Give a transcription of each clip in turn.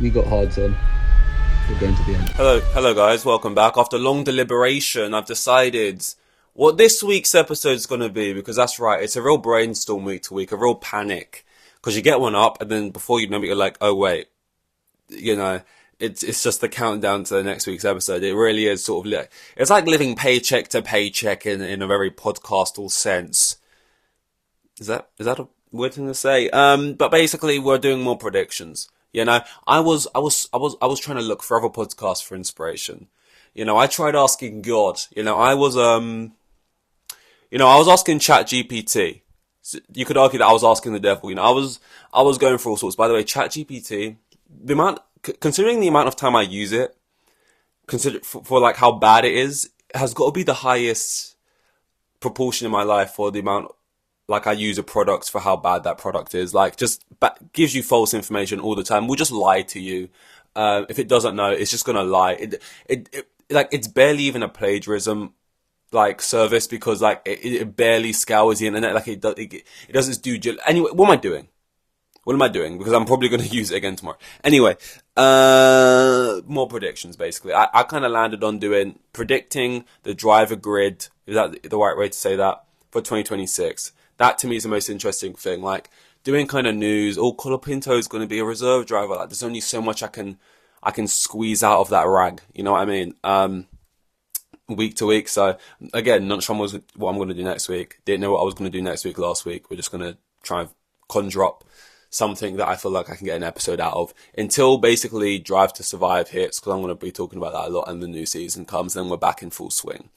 We got hards on. We're going to the end. Hello, guys. Welcome back. After long deliberation, I've decided what this week's episode is going to be because that's right. It's a real brainstorm week to week, a real panic because you get one up and then before you know it, you're like, oh wait, you know, it's just the countdown to the next week's episode. It really is sort of like it's like living paycheck to paycheck in a very podcastal sense. Is that a weird thing to say? But basically, we're doing more predictions. You know, I was trying to look for other podcasts for inspiration. You know, I tried asking God. I was asking ChatGPT. So you could argue that I was asking the devil. You know, I was going for all sorts. By the way, ChatGPT, considering the amount of time I use it, consider for like how bad it is, has got to be the highest proportion in my life for the amount like I use a product for how bad that product is. Like just gives you false information all the time. Will just lie to you. If it doesn't know, it's just gonna lie. It like it's barely even a plagiarism like service because like it barely scours the internet. Like it does its Anyway, what am I doing? What am I doing? Because I'm probably going to use it again tomorrow. Anyway, more predictions basically. I kind of landed on doing predicting the driver grid. Is that the right way to say that? For 2026. That to me is the most interesting thing. Like doing kind of news. Oh, Colapinto is going to be a reserve driver. Like there's only so much I can squeeze out of that rag. You know what I mean? Week to week. So again, not sure what I'm going to do next week. Didn't know what I was going to do next week last week. We're just going to try and conjure up something that I feel like I can get an episode out of until basically Drive to Survive hits because I'm going to be talking about that a lot and the new season comes. Then we're back in full swing.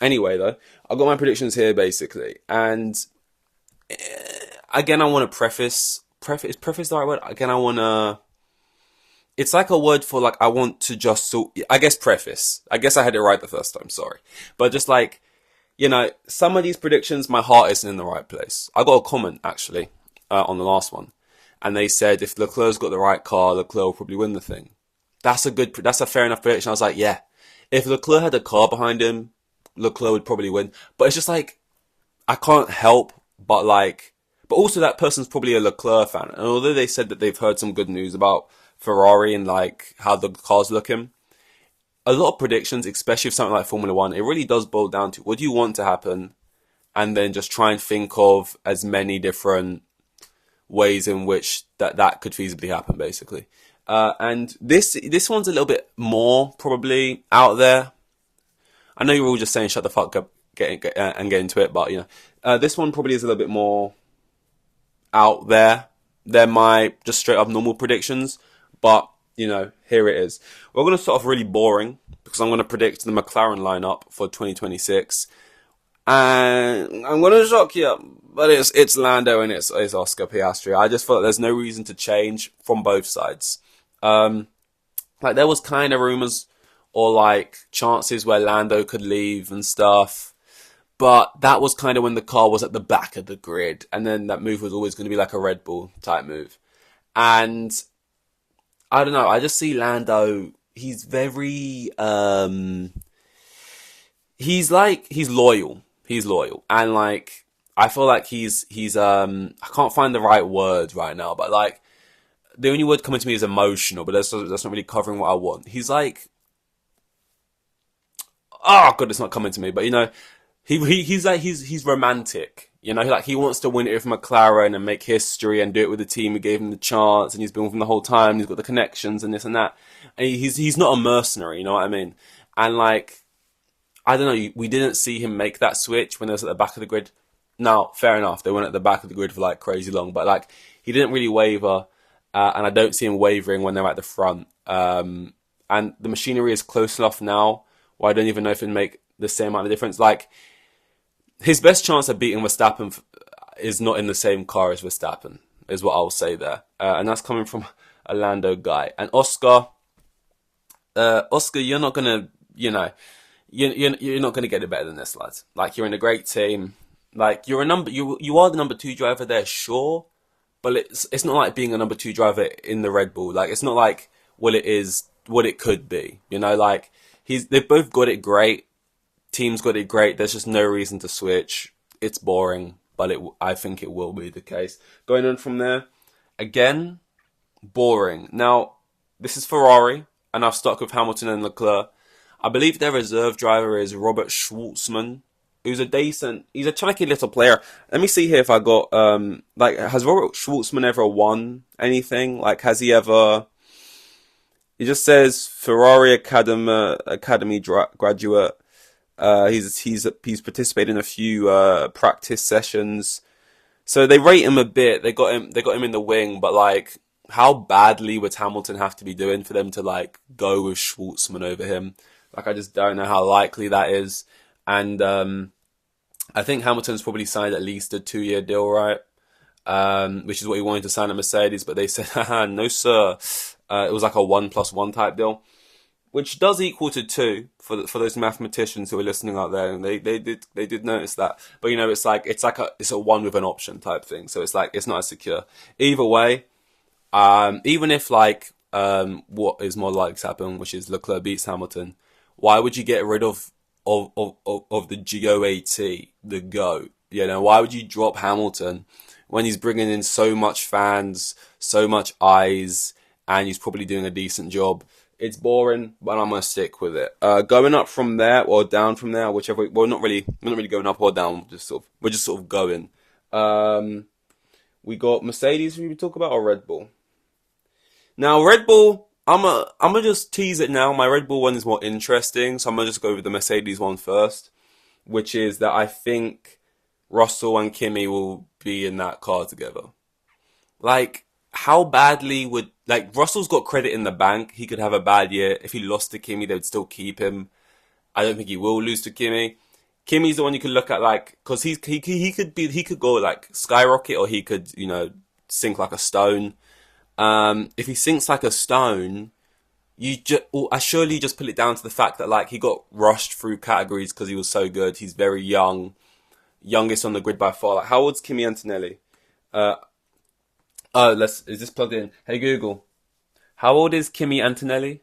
Anyway, though, I've got my predictions here basically, and again, I want to preface the right word. Again, I want to. It's like a word for like I want to just I guess preface. I guess I had it right the first time. Sorry, but just like some of these predictions, my heart isn't in the right place. I got a comment actually on the last one, and they said if Leclerc's got the right car, Leclerc will probably win the thing. That's a fair enough prediction. I was like, yeah, if Leclerc had a car behind him, Leclerc would probably win. But it's just like I can't help but also that person's probably a Leclerc fan. And although they said that they've heard some good news about Ferrari and like how the car's looking, a lot of predictions, especially with something like Formula One, it really does boil down to what do you want to happen, and then just try and think of as many different ways in which that could feasibly happen, basically. And this one's a little bit more probably out there. I know you're all just saying shut the fuck up, and get into it, but this one probably is a little bit more out there than my just straight up normal predictions. But here it is. We're going to start off really boring because I'm going to predict the McLaren lineup for 2026, and I'm going to shock you, but it's Lando and it's Oscar Piastri. I just felt there's no reason to change from both sides. Like there was kind of rumors or like chances where Lando could leave and stuff. But that was kind of when the car was at the back of the grid. And then that move was always going to be like a Red Bull type move. And I don't know. I just see Lando. He's very, he's loyal. He's loyal. And like, I feel like I can't find the right word right now, but like, the only word coming to me is emotional, but that's not really covering what I want. He's like, oh god, it's not coming to me, but he's romantic. Like he wants to win it with McLaren and make history and do it with the team who gave him the chance, and he's been with them the whole time. He's got the connections and this and that. And he's not a mercenary, you know what I mean? And like, I don't know, we didn't see him make that switch when they was at the back of the grid. Now, fair enough, they weren't at the back of the grid for like crazy long, but like he didn't really waver, and I don't see him wavering when they're at the front. And the machinery is close enough now where I don't even know if it'd make the same amount of difference. Like his best chance of beating Verstappen is not in the same car as Verstappen, is what I'll say there. And that's coming from a Lando guy. And Oscar, you're not gonna, you're not gonna get it better than this, lads. Like you're in a great team. Like you are the number two driver there, sure, but it's not like being a number two driver in the Red Bull. Like it's not like what it could be. Like they've both got it great. Team's got it great. There's just no reason to switch. It's boring, but I think it will be the case. Going on from there, again, boring. Now, this is Ferrari, and I've stuck with Hamilton and Leclerc. I believe their reserve driver is Robert Schwartzman, who's he's a chunky little player. Let me see here if I got, like, has Robert Schwartzman ever won anything? Like, has he ever, it just says Ferrari Academy graduate. He's participated in a few, practice sessions. So they rate him a bit. They got him in the wing, but like, how badly would Hamilton have to be doing for them to like go with Schwartzman over him? Like, I just don't know how likely that is. And I think Hamilton's probably signed at least a 2-year deal, right? Which is what he wanted to sign at Mercedes, but they said, haha, no sir. It was like a 1+1 type deal, which does equal to 2 for those mathematicians who are listening out there, and they did notice that. But you know, it's a 1 with an option type thing. So it's like, it's not as secure. Either way, even if like what is more likely to happen, which is Leclerc beats Hamilton, why would you get rid of the GOAT, the GOAT? You know, why would you drop Hamilton when he's bringing in so much fans, so much eyes, and he's probably doing a decent job? It's boring, but I'm gonna stick with it. Going up from there or down from there, whichever. Well, we're not really going up or down. We're just sort of going. We got Mercedes. We talk about, or Red Bull. Now, Red Bull, I'm gonna just tease it now. My Red Bull one is more interesting, so I'm gonna just go with the Mercedes one first, which is that I think Russell and Kimi will be in that car together. Like, how badly would, like, Russell's got credit in the bank. He could have a bad year. If he lost to Kimi, they would still keep him. I don't think he will lose to Kimi. Kimi's the one you could look at, like, because he could go like skyrocket, or he could, you know, sink like a stone. If he sinks like a stone, I surely just put it down to the fact that like he got rushed through categories because he was so good. He's very young, youngest on the grid by far. Like, how old's Kimi Antonelli? Is this plugged in? Hey Google, how old is Kimi Antonelli?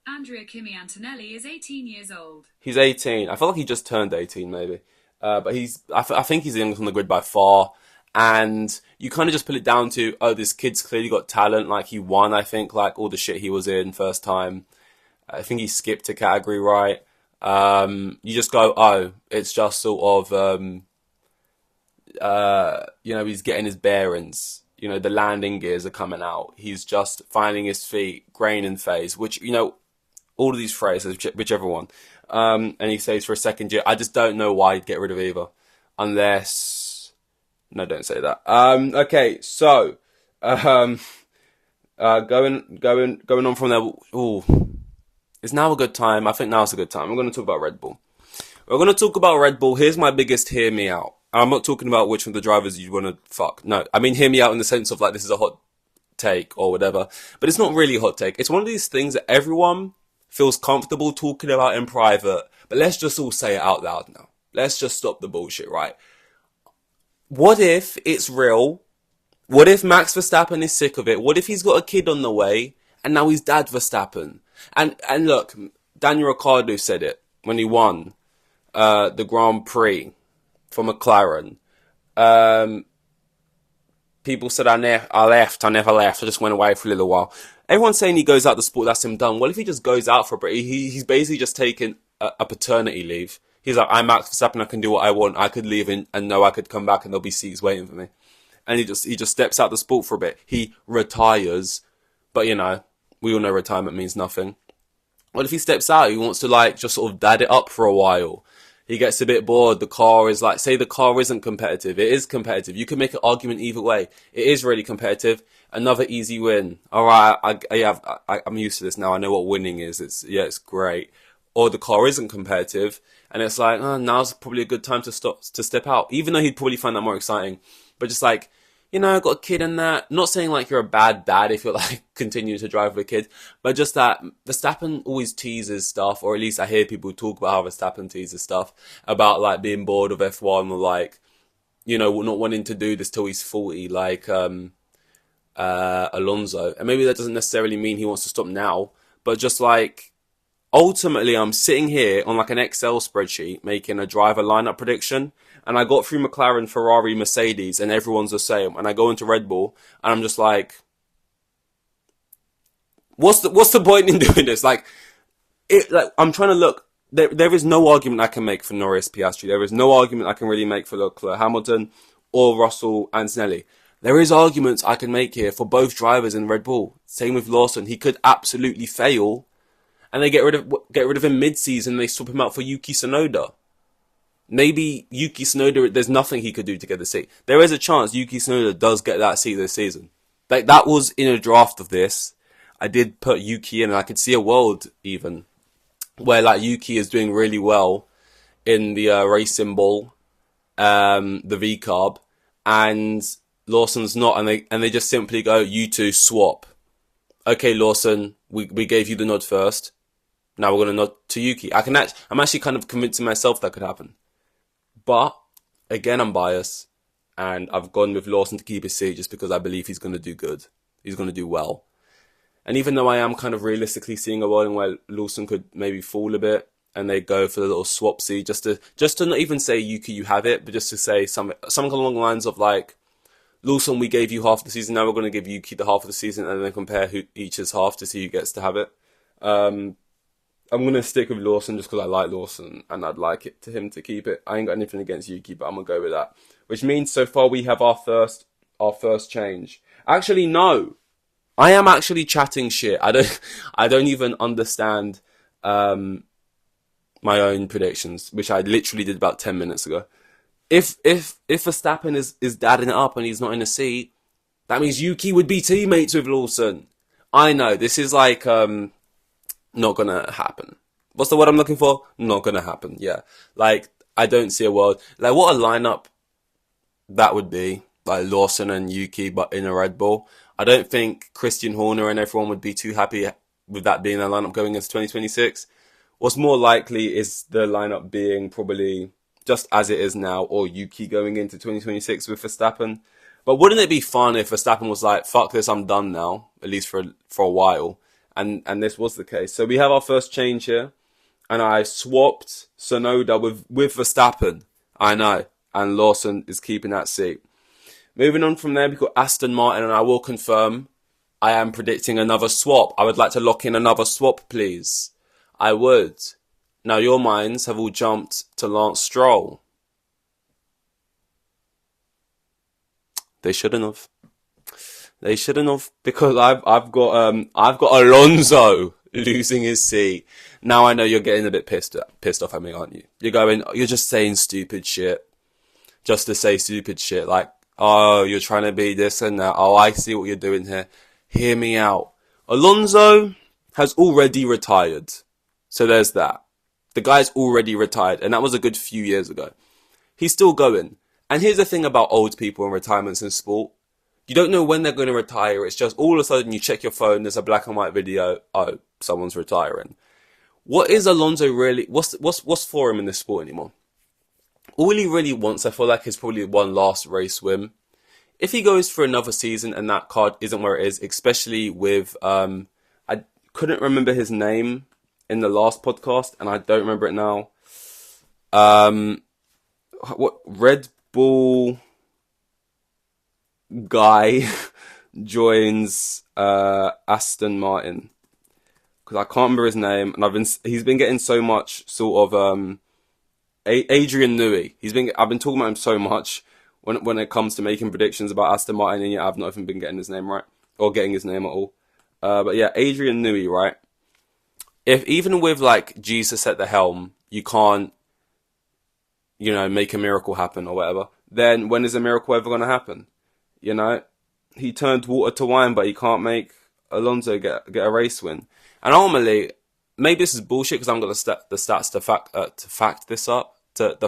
Andrea Kimi Antonelli is 18 years old. He's 18. I feel like he just turned 18 maybe. But I think he's the youngest on the grid by far. And you kind of just put it down to, oh, this kid's clearly got talent. Like, he won, I think, like all the shit he was in first time. I think he skipped a category, right? You just go, oh, it's just sort of, you know, he's getting his bearings. You know, the landing gears are coming out. He's just finding his feet, grain in phase, which, you know, all of these phrases, whichever one. And he says for a second year. I just don't know why he'd get rid of either. Unless, no, don't say that. Okay, so, going on from there. Ooh, is now a good time? I think now's a good time. We're going to talk about Red Bull. We're going to talk about Red Bull. Here's my biggest hear me out. I'm not talking about which of the drivers you want to fuck. No, I mean hear me out in the sense of like this is a hot take or whatever. But it's not really a hot take. It's one of these things that everyone feels comfortable talking about in private. But let's just all say it out loud now. Let's just stop the bullshit, right? What if it's real? What if Max Verstappen is sick of it? What if he's got a kid on the way and now he's Dad Verstappen? And look, Daniel Ricciardo said it when he won the Grand Prix for McLaren. People said I never left. I just went away for a little while. Everyone's saying he goes out the sport, that's him done. Well, if he just goes out for a break, he's basically just taken a paternity leave. He's like, I'm Max Verstappen, I can do what I want. I could leave and know I could come back and there'll be seats waiting for me. And he just steps out the sport for a bit. He retires, but you know, we all know retirement means nothing. What if he steps out? He wants to like just sort of dad it up for a while. He gets a bit bored. The car is like, say the car isn't competitive. It is competitive. You can make an argument either way. It is really competitive. Another easy win. All right, I'm used to this now. I know what winning is. It's great. Or the car isn't competitive, and it's like, oh, now's probably a good time to step out. Even though he'd probably find that more exciting, but just like, you know, got a kid in that. Not saying like you're a bad dad if you're like continuing to drive with a kid, but just that Verstappen always teases stuff, or at least I hear people talk about how Verstappen teases stuff about like being bored of F1 or like, you know, not wanting to do this till he's 40, like Alonso. And maybe that doesn't necessarily mean he wants to stop now, but just like, ultimately, I'm sitting here on like an Excel spreadsheet making a driver lineup prediction, and I got through McLaren, Ferrari, Mercedes, and everyone's the same. And I go into Red Bull, and I'm just like, What's the point in doing this? Like I'm trying to look. There is no argument I can make for Norris Piastri. There is no argument I can really make for Leclerc, Hamilton, or Russell Antonelli. There is arguments I can make here for both drivers in Red Bull. Same with Lawson. He could absolutely fail, and they get rid of him mid-season. They swap him out for Yuki Tsunoda. Maybe Yuki Tsunoda, there's nothing he could do to get the seat. There is a chance Yuki Tsunoda does get that seat this season. Like, that was in a draft of this. I did put Yuki in, and I could see a world even where like Yuki is doing really well in the racing ball, the V carb, and Lawson's not, and they just simply go, you two swap. Okay, Lawson, we gave you the nod first. Now we're gonna nod to Yuki. I'm actually kind of convincing myself that could happen. But again, I'm biased, and I've gone with Lawson to keep his seat just because I believe he's gonna do good. He's gonna do well. And even though I am kind of realistically seeing a world where Lawson could maybe fall a bit, and they go for the little swapsy, just to not even say Yuki, you have it, but just to say something along the lines of like, Lawson, we gave you half the season, now we're going to give Yuki the half of the season, and then compare who each is half to see who gets to have it. I'm going to stick with Lawson just because I like Lawson, and I'd like it to him to keep it. I ain't got anything against Yuki, but I'm going to go with that. Which means so far we have our first change. Actually, no. I am actually chatting shit. I don't even understand my own predictions, which I literally did about 10 minutes ago. If Verstappen is dadding it up and he's not in a seat, that means Yuki would be teammates with Lawson. I know, this is like not gonna happen. What's the word I'm looking for? Not gonna happen, yeah. Like, I don't see a world. Like, what a lineup that would be. Like, Lawson and Yuki, but in a Red Bull. I don't think Christian Horner and everyone would be too happy with that being their lineup going into 2026. What's more likely is the lineup being probably just as it is now, or Yuki going into 2026 with Verstappen. But wouldn't it be fun if Verstappen was like, fuck this, I'm done now, at least for a while. And this was the case. So we have our first change here. And I swapped Tsunoda with Verstappen. I know. And Lawson is keeping that seat. Moving on from there, we've got Aston Martin, and I will confirm I am predicting another swap. I would like to lock in another swap, please. I would. Now, your minds have all jumped to Lance Stroll. They shouldn't have. They shouldn't have, because I've got Alonso losing his seat. Now I know you're getting a bit pissed off at me, aren't you? You're just saying stupid shit, just to say stupid shit. Like, oh, you're trying to be this and that. Oh, I see what you're doing here. Hear me out. Alonso has already retired, so there's that. The guy's already retired, and that was a good few years ago. He's still going. And here's the thing about old people and retirements in sport. You don't know when they're going to retire. It's just all of a sudden you check your phone, there's a black and white video. Oh, someone's retiring. What is Alonso really? What's for him in this sport anymore? All he really wants, I feel like, is probably one last race win. If he goes for another season and that card isn't where it is, especially with I couldn't remember his name in the last podcast, and I don't remember it now. What Red Bull guy joins Aston Martin, because I can't remember his name, and he's been getting so much sort of Adrian Newey. I've been talking about him so much when it comes to making predictions about Aston Martin, and yet I've not even been getting his name right or getting his name at all. But yeah, Adrian Newey, right? If even with like Jesus at the helm, you can't, make a miracle happen or whatever, then when is a miracle ever going to happen? He turned water to wine, but he can't make Alonso get a race win. And ultimately, maybe this is bullshit because I haven't got the stats the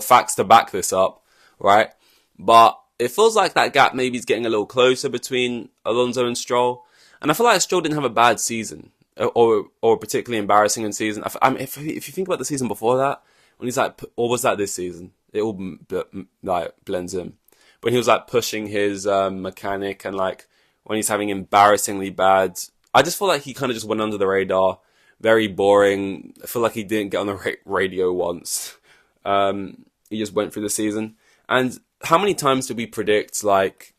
facts to back this up, right? But it feels like that gap maybe is getting a little closer between Alonso and Stroll. And I feel like Stroll didn't have a bad season, or particularly embarrassing in season. If you think about the season before that, when he's like, or was that this season? It all blends in. When he was like pushing his mechanic, and like when he's having embarrassingly bad, I just feel like he kind of just went under the radar. Very boring. I feel like he didn't get on the radio once. He just went through the season. And how many times did we predict like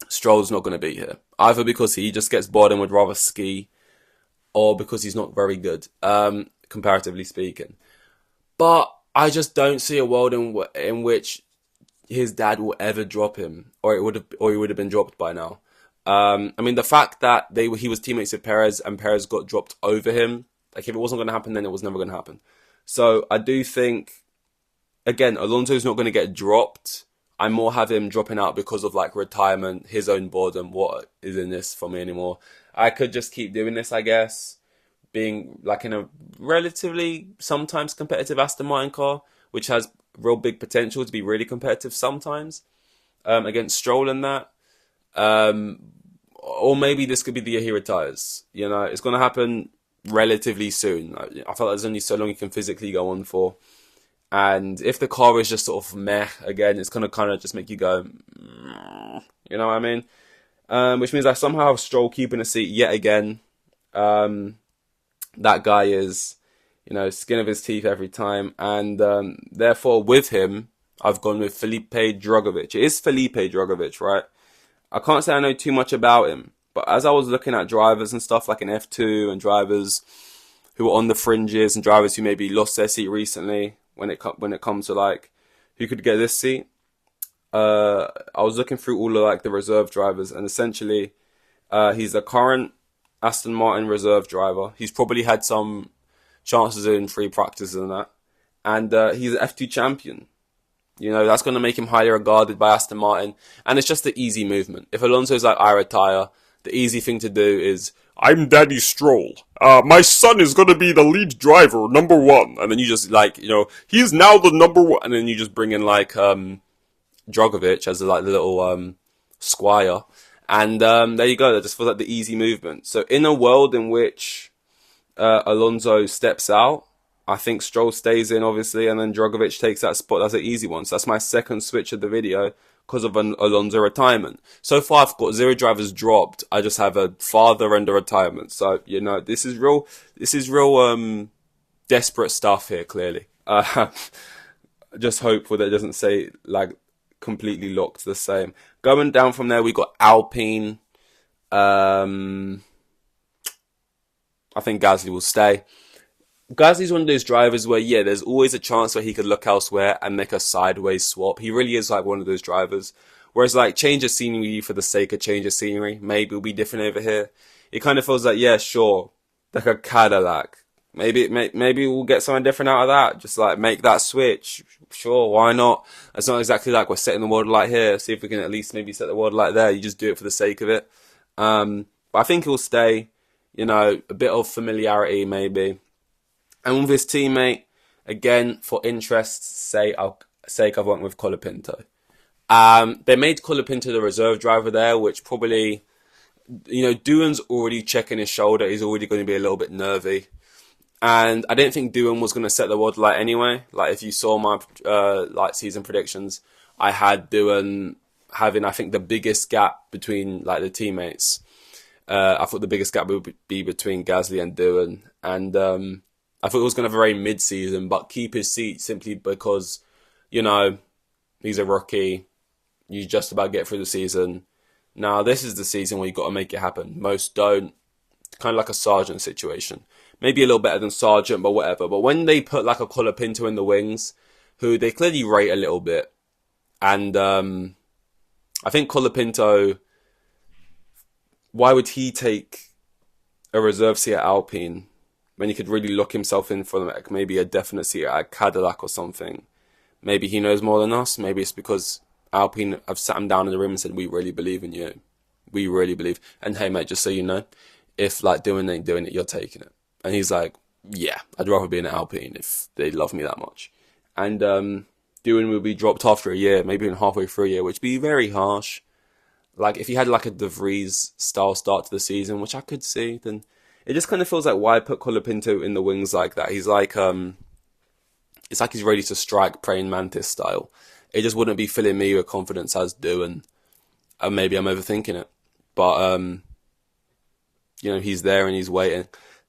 Stroll's not going to be here? Either because he just gets bored and would rather ski or because he's not very good, comparatively speaking. But I just don't see a world in which his dad will ever drop him, or he would have been dropped by now. I mean, the fact that he was teammates with Perez and Perez got dropped over him, like if it wasn't going to happen, then it was never going to happen. So I do think, again, Alonso's not going to get dropped. I more have him dropping out because of like retirement, his own boredom. What is in this for me anymore? I could just keep doing this, I guess, being like in a relatively sometimes competitive Aston Martin car, which has real big potential to be really competitive sometimes, against Stroll and that. Or maybe this could be the year he retires. You know, it's going to happen relatively soon. I feel like there's only so long you can physically go on for. And if the car is just sort of meh again, it's going to kind of just make you go, you know what I mean? Which means I somehow have Stroll keeping a seat yet again. That guy is, you know, skin of his teeth every time. And therefore, with him, I've gone with Felipe Drugovich. It is Felipe Drugovich, right? I can't say I know too much about him. But as I was looking at drivers and stuff like in F2 and drivers who are on the fringes and drivers who maybe lost their seat recently when it comes to like who could get this seat, I was looking through all of like the reserve drivers, and essentially he's a current Aston Martin reserve driver. He's probably had some chances in free practices and that, and he's an F2 champion. You know, that's going to make him highly regarded by Aston Martin, and it's just the easy movement. If Alonso's like, I retire, the easy thing to do is, I'm Daddy Stroll. My son is going to be the lead driver, #1. And then you just like, you know, he's now the #1. And then you just bring in like Drugovich as like the little squire. And there you go. That just feels like the easy movement. So in a world in which Alonso steps out, I think Stroll stays in, obviously, and then Drugovich takes that spot. That's an easy one. So that's my second switch of the video because of an Alonso retirement. So far, I've got 0 drivers dropped. I just have a father and a retirement. So, you know, this is real desperate stuff here, clearly. Just hopeful that it doesn't say, like, completely locked the same. Going down from there, we got Alpine. I think Gasly will stay. Gasly's one of those drivers where, yeah, there's always a chance where he could look elsewhere and make a sideways swap. He really is like one of those drivers. Whereas, like, change of scenery for the sake of change of scenery, maybe it'll be different over here. It kind of feels like, yeah, sure, like a Cadillac. Maybe we'll get something different out of that. Just, like, make that switch. Sure, why not? It's not exactly like we're setting the world light here. See if we can at least maybe set the world light there. You just do it for the sake of it. But I think he'll stay. You know, a bit of familiarity, maybe. And with his teammate, again, for interest's sake, I've went with Colapinto. They made Colapinto the reserve driver there, which probably, you know, Doohan's already checking his shoulder. He's already going to be a little bit nervy. And I didn't think Doohan was going to set the world light anyway. Like, if you saw my like season predictions, I had Doohan having, I think, the biggest gap between like the teammates. I thought the biggest gap would be between Gasly and Doohan. And I thought it was going to have a very mid-season, but keep his seat simply because, you know, he's a rookie. You just about get through the season. Now, this is the season where you've got to make it happen. Most don't. Kind of like a Sargent situation. Maybe a little better than Sargent, but whatever. But when they put like a Colapinto in the wings, who they clearly rate a little bit, and I think Colapinto, why would he take a reserve seat at Alpine when he could really lock himself in for like maybe a definite seat at a Cadillac or something? Maybe he knows more than us. Maybe it's because Alpine have sat him down in the room and said, we really believe in you. We really believe. And hey, mate, just so you know, if like Doohan ain't doing it, you're taking it. And he's like, yeah, I'd rather be in Alpine if they love me that much. And Doohan will be dropped after a year, maybe even halfway through a year, which would be very harsh. Like, if he had like a De Vries style start to the season, which I could see, then it just kind of feels like, why put Colapinto in the wings like that? He's like, it's like he's ready to strike praying mantis style. It just wouldn't be filling me with confidence as Doohan. And maybe I'm overthinking it. But, you know, he's there and he's waiting.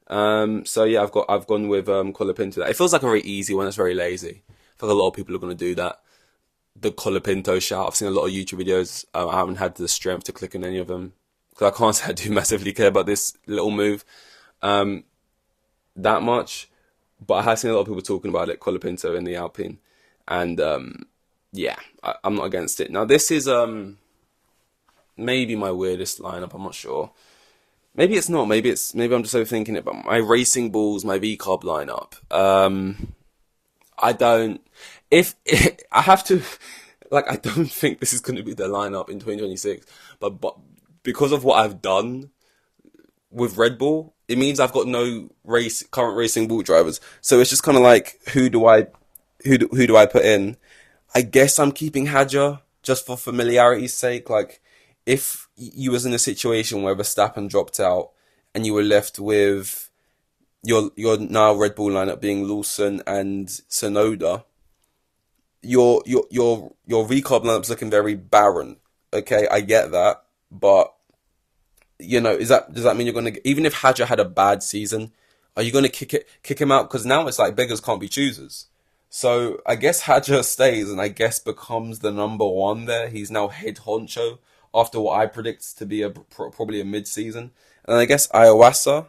So yeah, I've gone with Colapinto. It feels like a very easy one. It's very lazy. I feel like a lot of people are going to do that. The Colapinto shout. I've seen a lot of YouTube videos. I haven't had the strength to click on any of them because I can't say I do massively care about this little move. that much. But I have seen a lot of people talking about it, Colapinto in the Alpine, and yeah, I'm not against it. Now this is maybe my weirdest lineup. I'm not sure. Maybe it's not. Maybe I'm just overthinking it. But my Racing Bulls, my V Carb lineup. I don't. If I have to, like, I don't think this is going to be the lineup in 2026. But because of what I've done with Red Bull, it means I've got no current Racing Bull drivers. So it's just kind of like, who do I put in? I guess I'm keeping Hadjar just for familiarity's sake. Like, if you was in a situation where Verstappen dropped out and you were left with your now Red Bull lineup being Lawson and Tsunoda, your V-carb lineup's looking very barren. Okay, I get that, but does that mean you're gonna, even if Hadjar had a bad season, are you gonna kick him out? Because now it's like beggars can't be choosers. So I guess Hadjar stays and I guess becomes the number one there. He's now head honcho after what I predict to be probably a mid-season. And I guess Iwasa,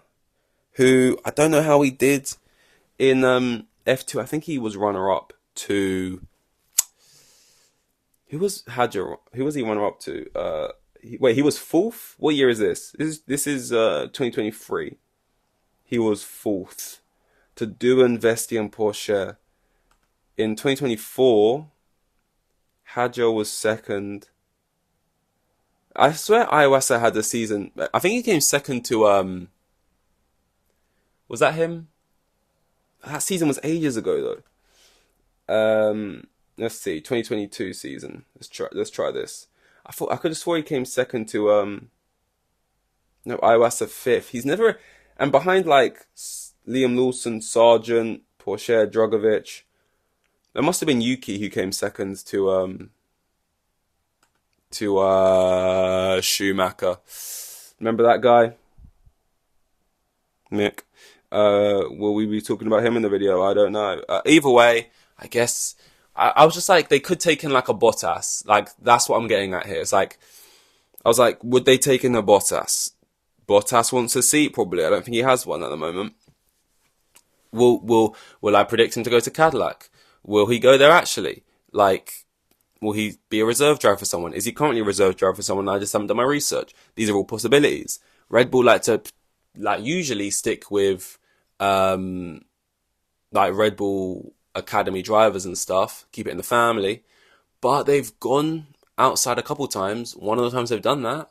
who I don't know how he did in F2. I think he was runner-up to... Who was Hadjar? Who was he runner-up to? He was fourth? What year is this? This is 2023. He was fourth to Doohan, Vesti, and Porsche. In 2024, Hadjar was second. I swear Iwasa had a season. I think he came second to was that him? That season was ages ago though. Let's see, 2022 season. Let's try this. I could have swore he came second to no, Iwasa fifth. He's never, and behind like Liam Lawson, Sargent, Porsche, Drogovic. There must have been Yuki who came second to Schumacher. Remember that guy? Nick. Will we be talking about him in the video? I don't know. Either way, I guess I was just like, they could take in like a Bottas. Like, that's what I'm getting at here. It's like, I was like, would they take in a Bottas? Bottas wants a seat, probably. I don't think he has one at the moment. Will I predict him to go to Cadillac? Will he go there actually? Like, will he be a reserve driver for someone? Is he currently a reserve driver for someone? I just haven't done my research. These are all possibilities. Red Bull like to usually stick with like Red Bull Academy drivers and stuff, keep it in the family. But they've gone outside a couple times. One of the times they've done that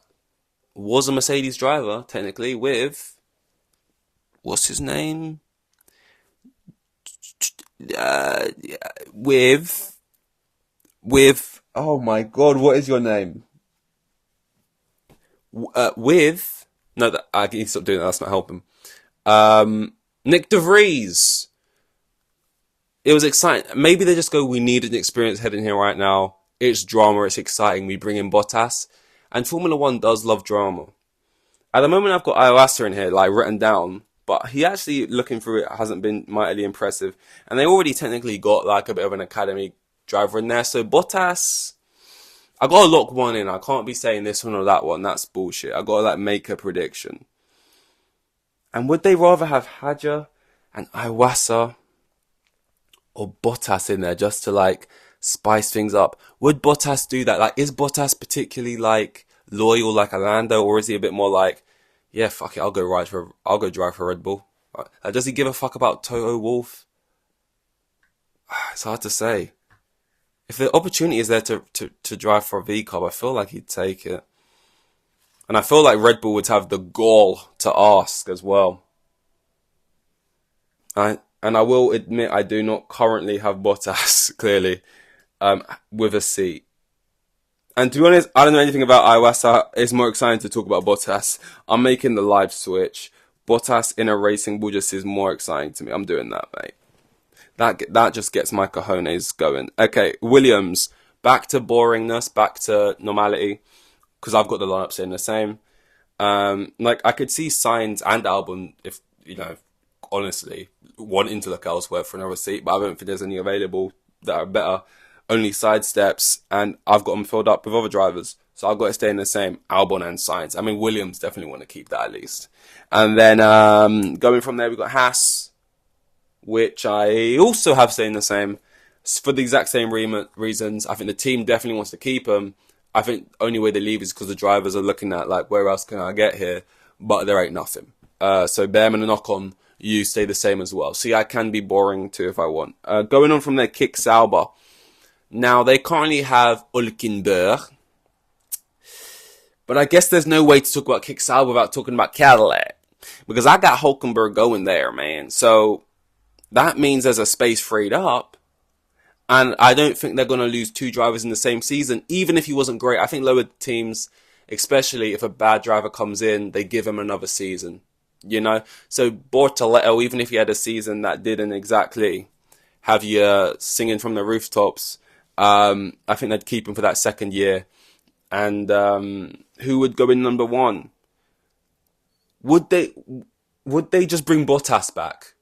was a Mercedes driver, technically, with, what's his name? With oh my god, what is your name? No, I need to stop doing that. That's not helping. Nick De Vries. It was exciting. Maybe they just go, we need an experienced head in here right now. It's drama. It's exciting. We bring in Bottas, and Formula One does love drama. At the moment, I've got Iwasa in here, like written down. But he actually, looking through it, hasn't been mightily impressive. And they already technically got like a bit of an academy driver in there. So Bottas, I got to lock one in. I can't be saying this one or that one. That's bullshit. I got to like make a prediction. And would they rather have Hadjar and Iwasa or Bottas in there just to like spice things up? Would Bottas do that? Like, is Bottas particularly like loyal like a Lando, or is he a bit more like, yeah, fuck it, I'll go drive for Red Bull. Does he give a fuck about Toto Wolff? It's hard to say. If the opportunity is there to drive for a V-Carb, I feel like he'd take it. And I feel like Red Bull would have the gall to ask as well. And I will admit, I do not currently have Bottas, clearly, with a seat. And to be honest, I don't know anything about Iwasa. It's more exciting to talk about Bottas. I'm making the live switch. Bottas in a Racing Bull just is more exciting to me. I'm doing that, mate. That just gets my cojones going. Okay, Williams. Back to boringness, back to normality. Because I've got the lineup saying the same. Like, I could see Sainz and Albon, if, honestly, wanting to look elsewhere for another seat. But I don't think there's any available that are better. Only sidesteps, and I've got them filled up with other drivers. So I've got it staying the same. Albon and Sainz. I mean, Williams definitely want to keep that at least. And then going from there, we've got Haas, which I also have staying the same for the exact same reasons. I think the team definitely wants to keep him. I think the only way they leave is because the drivers are looking at, like, where else can I get here? But there ain't nothing. So Behrman and Ocon, you stay the same as well. See, I can be boring too if I want. Going on from there, Kick Sauber. Now, they currently have Hülkenberg. But I guess there's no way to talk about Kick Sauber without talking about Cadillac. Because I got Hülkenberg going there, man. So that means there's a space freed up. And I don't think they're going to lose 2 drivers in the same season, even if he wasn't great. I think lower teams, especially if a bad driver comes in, they give him another season. You know? So Bortoleto, even if he had a season that didn't exactly have you singing from the rooftops, I think they'd keep him for that second year. And who would go in number 1? Would they just bring Bottas back?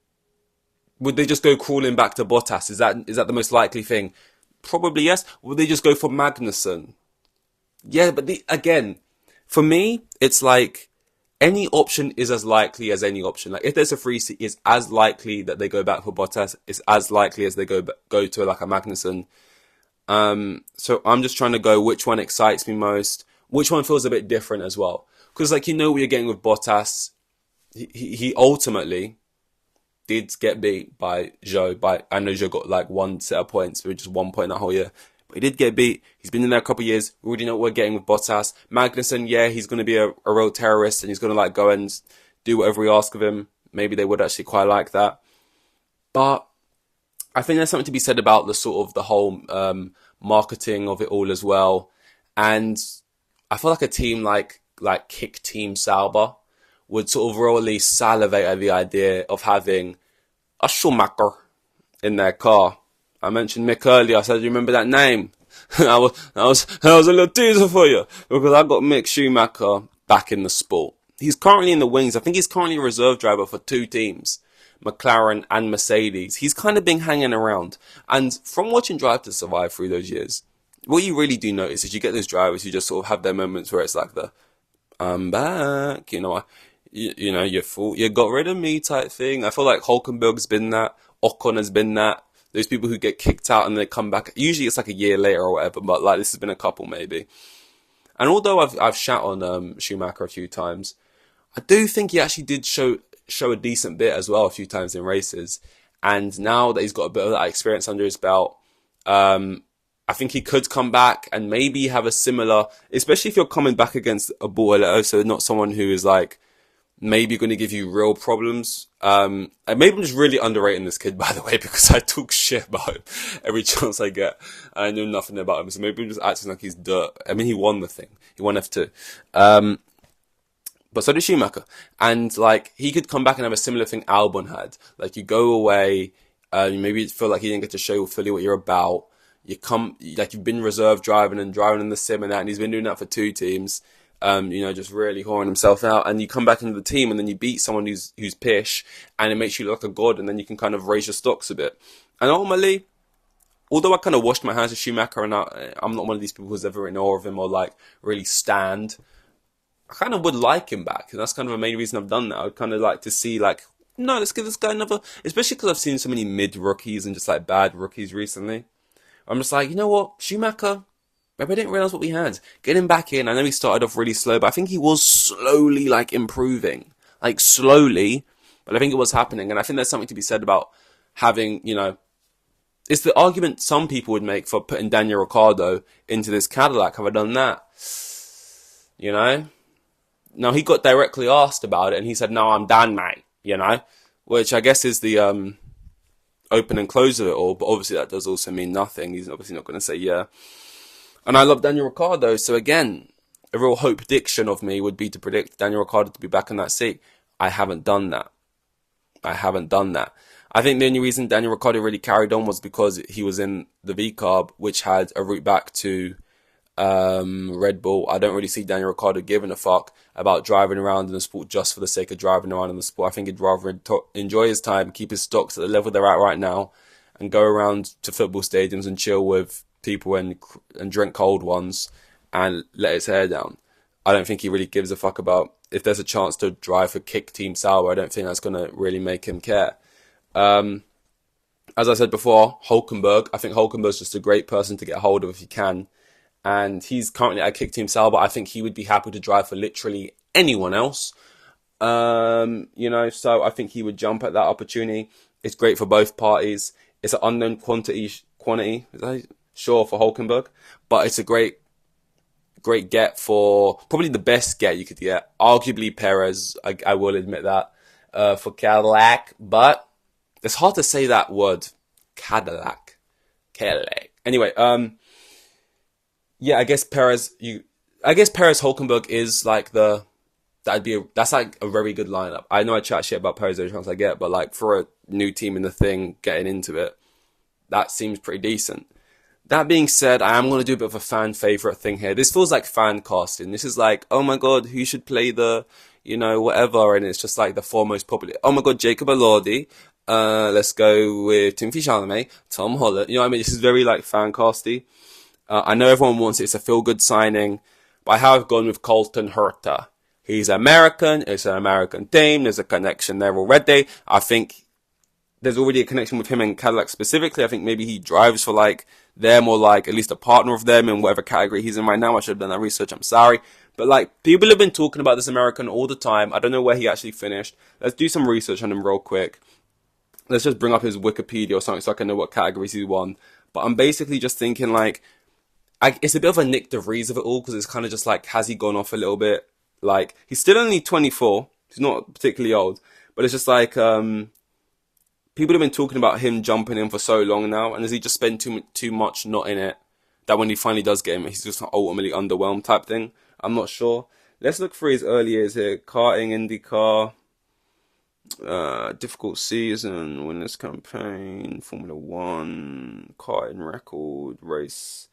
Would they just go crawling back to Bottas? Is that the most likely thing? Probably yes. Would they just go for Magnussen? Yeah, but again, for me, it's like any option is as likely as any option. Like if there's a free seat, it's as likely that they go back for Bottas. It's as likely as they go to like a Magnussen. So I'm just trying to go which one excites me most, which one feels a bit different as well. Because like, what you're getting with Bottas, he ultimately did get beat by Zhou. I know Zhou got like 1 set of points, but just 1 point that whole year. But he did get beat. He's been in there a couple of years. We already know what we're getting with Bottas. Magnussen, yeah, he's going to be a real terrorist and he's going to like go and do whatever we ask of him. Maybe they would actually quite like that. But I think there's something to be said about the sort of the whole marketing of it all as well. And I feel like a team like Kick Team Sauber would sort of really salivate at the idea of having a Schumacher in their car. I mentioned Mick earlier. I said, you remember that name? that was a little teaser for you because I got Mick Schumacher back in the sport. He's currently in the wings. I think he's currently a reserve driver for 2 teams, McLaren and Mercedes. He's kind of been hanging around. And from watching Drive to Survive through those years, what you really do notice is you get those drivers who just sort of have their moments where it's like I'm back, you know, you're full, you got rid of me type thing. I feel like Hulkenberg's been that, Ocon has been that. Those people who get kicked out and they come back. Usually it's like a year later or whatever, but like this has been a couple maybe. And although I've shat on Schumacher a few times, I do think he actually did show a decent bit as well a few times in races. And now that he's got a bit of that experience under his belt, I think he could come back and maybe have a similar, especially if you're coming back against a Bortoleto, so not someone who is like maybe going to give you real problems. And maybe I'm just really underrating this kid, by the way, because I talk shit about him every chance I get. And I know nothing about him, so maybe I'm just acting like he's dirt. I mean, he won the thing. He won F2. But so did Schumacher. And like, he could come back and have a similar thing Albon had. Like, you go away, you maybe feel like you didn't get to show fully what you're about. You've been reserve driving in the sim and that, and he's been doing that for 2 teams. Just really whoring himself out, and you come back into the team and then you beat someone who's pish, and it makes you look like a god, and then you can kind of raise your stocks a bit. And ultimately, although I kind of washed my hands of Schumacher, and I'm not one of these people who's ever in awe of him or like really stand, I kind of would like him back, and that's kind of the main reason I've done that. I would kind of like to see like, no, let's give this guy another, especially because I've seen so many mid rookies and just like bad rookies recently. I'm just like, you know what, Schumacher, maybe I didn't realise what we had. Get him back in. I know he started off really slow, but I think he was slowly, like, improving. Like, slowly. But I think it was happening. And I think there's something to be said about having, it's the argument some people would make for putting Daniel Ricciardo into this Cadillac. Have I done that? Now, he got directly asked about it, and he said, no, I'm done, mate. Which I guess is the open and close of it all. But obviously that does also mean nothing. He's obviously not going to say yeah. And I love Daniel Ricciardo, so again, a real hope prediction of me would be to predict Daniel Ricciardo to be back in that seat. I haven't done that. I think the only reason Daniel Ricciardo really carried on was because he was in the V-Carb, which had a route back to Red Bull. I don't really see Daniel Ricciardo giving a fuck about driving around in the sport just for the sake of driving around in the sport. I think he'd rather enjoy his time, keep his stocks at the level they're at right now, and go around to football stadiums and chill with people and drink cold ones and let his hair down. I don't think he really gives a fuck about if there's a chance to drive for Kick Team Sauber. I don't think that's going to really make him care. As I said before, Hulkenberg. I think Hulkenberg's just a great person to get a hold of if you can. And he's currently at Kick Team Sauber. I think he would be happy to drive for literally anyone else. So I think he would jump at that opportunity. It's great for both parties. It's an unknown quantity, sure, for Hulkenberg. But it's a great get for, probably the best get you could get. Arguably Perez, I will admit that, for Cadillac. But it's hard to say that word, Cadillac. Anyway, I guess Perez Hulkenberg is like that's like a very good lineup. I know I chat shit about Perez every chance I get, but like for a new team in the thing, getting into it, that seems pretty decent. That being said, I am going to do a bit of a fan favorite thing here. This feels like fan casting. This is like, oh my god, who should play the, whatever, and it's just like the four most popular. Oh my god, Jacob Elordi. Let's go with Timothy Chalamet, Tom Holland. You know what I mean? This is very like fan casty. I know everyone wants it. It's a feel good signing, but I have gone with Colton Herta. He's American. It's an American team. There's a connection there already. I think there's already a connection with him and Cadillac specifically. I think maybe he drives for like them or like at least a partner of them in whatever category he's in right now. I should have done that research. I'm sorry. But like people have been talking about this American all the time. I don't know where he actually finished. Let's do some research on him real quick. Let's just bring up his Wikipedia or something so I can know what categories he won. But I'm basically just thinking like, it's a bit of a Nick DeVries of it all because it's kind of just like, has he gone off a little bit? Like, he's still only 24. He's not particularly old. But it's just like, people have been talking about him jumping in for so long now. And has he just spent too much not in it that when he finally does get him, he's just ultimately underwhelmed type thing? I'm not sure. Let's look for his early years here. Karting, IndyCar. Difficult season, winners campaign, Formula 1, karting record, race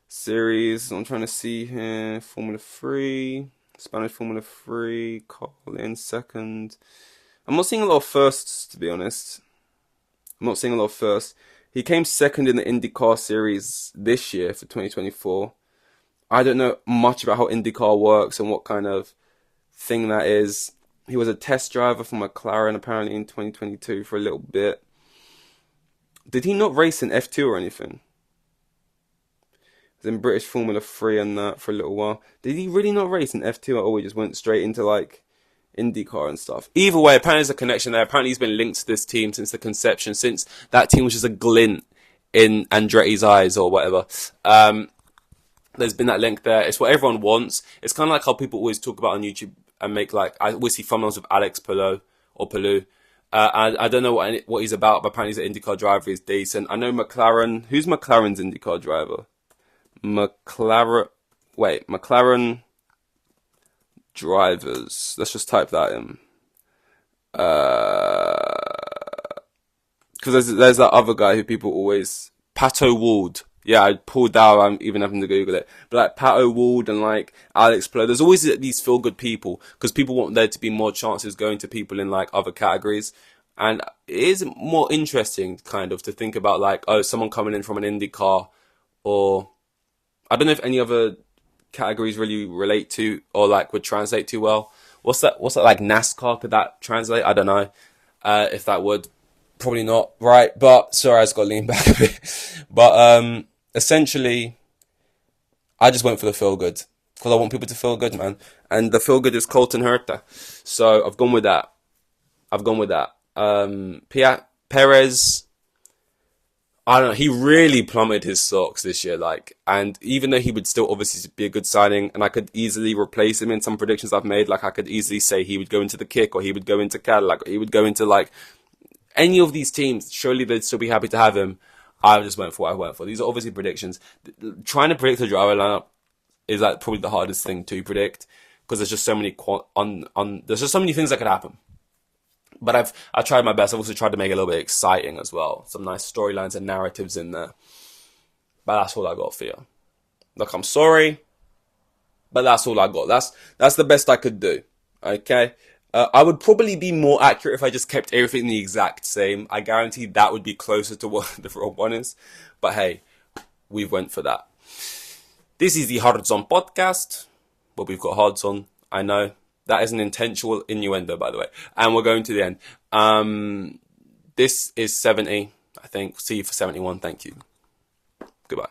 series. I'm trying to see here. Formula 3, Spanish Formula 3, Carlin second. I'm not seeing a lot of firsts, to be honest. He came second in the IndyCar series this year for 2024. I don't know much about how IndyCar works and what kind of thing that is. He was a test driver for McLaren apparently in 2022 for a little bit. Did he not race in F2 or anything? He was in British Formula 3 and that for a little while. Did he really not race in F2 at all? He just went straight into like IndyCar and stuff. Either way, apparently there's a connection there. Apparently he's been linked to this team since the conception, since that team was just a glint in Andretti's eyes or whatever. There's been that link there. It's what everyone wants. It's kind of like how people always talk about on YouTube and make like, I always see thumbnails with Alex Palou. I don't know what he's about, but apparently he's an IndyCar driver. He's decent. I know McLaren. Who's McLaren's IndyCar driver? McLaren drivers. Let's just type that in. Because there's that other guy who people always, Pato Ward. Yeah, I pulled that. I'm even having to Google it. But like Pat O'Ward and like Alex Palou, there's always these feel good people because people want there to be more chances going to people in like other categories. And it is more interesting kind of to think about like, oh, someone coming in from an IndyCar, or I don't know if any other categories really relate to or like would translate too well. What's that like NASCAR? Could that translate? I don't know if that would. Probably not, right? But sorry, I just got to lean back a bit. But essentially, I just went for the feel good because I want people to feel good, man. And the feel good is Colton Herta, so I've gone with that. Perez, I don't know. He really plummeted his stocks this year, like, and even though he would still obviously be a good signing, and I could easily replace him in some predictions I've made. Like, I could easily say he would go into the Kick, or he would go into Cadillac, or he would go into like any of these teams. Surely they'd still be happy to have him. I just went for what I went for. These are obviously predictions. Trying to predict a driver lineup is like probably the hardest thing to predict because there's just so many there's just so many things that could happen. But I tried my best. I've also tried to make it a little bit exciting as well. Some nice storylines and narratives in there. But that's all I got for you. Look, I'm sorry, but that's all I got. That's the best I could do. Okay. I would probably be more accurate if I just kept everything the exact same. I guarantee that would be closer to what the real one is. But hey, we went for that. This is the Hards On podcast. Well, we've got Hards On. I know. That is an intentional innuendo, by the way. And we're going to the end. This is 70, I think. See you for 71. Thank you. Goodbye.